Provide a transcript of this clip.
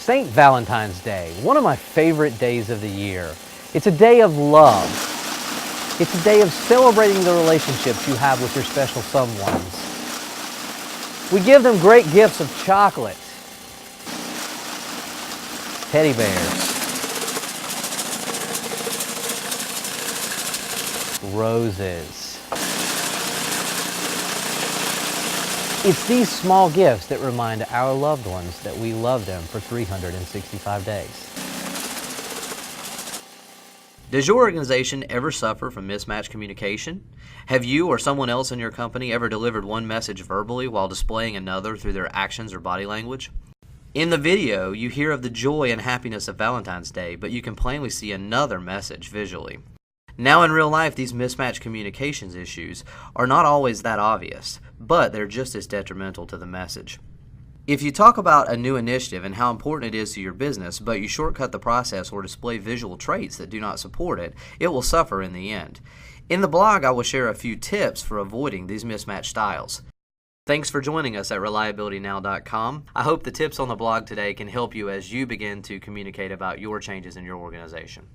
St. Valentine's Day, one of my favorite days of the year. It's a day of love. It's a day of celebrating the relationships you have with your special someones. We give them great gifts of chocolate, teddy bears, roses. It's these small gifts that remind our loved ones that we love them for 365 days. Does your organization ever suffer from mismatched communication? Have you or someone else in your company ever delivered one message verbally while displaying another through their actions or body language? In the video, you hear of the joy and happiness of Valentine's Day, but you can plainly see another message visually. Now in real life, these mismatched communications issues are not always that obvious, but they're just as detrimental to the message. If you talk about a new initiative and how important it is to your business, but you shortcut the process or display visual traits that do not support it, it will suffer in the end. In the blog, I will share a few tips for avoiding these mismatched styles. Thanks for joining us at reliabilitynow.com. I hope the tips on the blog today can help you as you begin to communicate about your changes in your organization.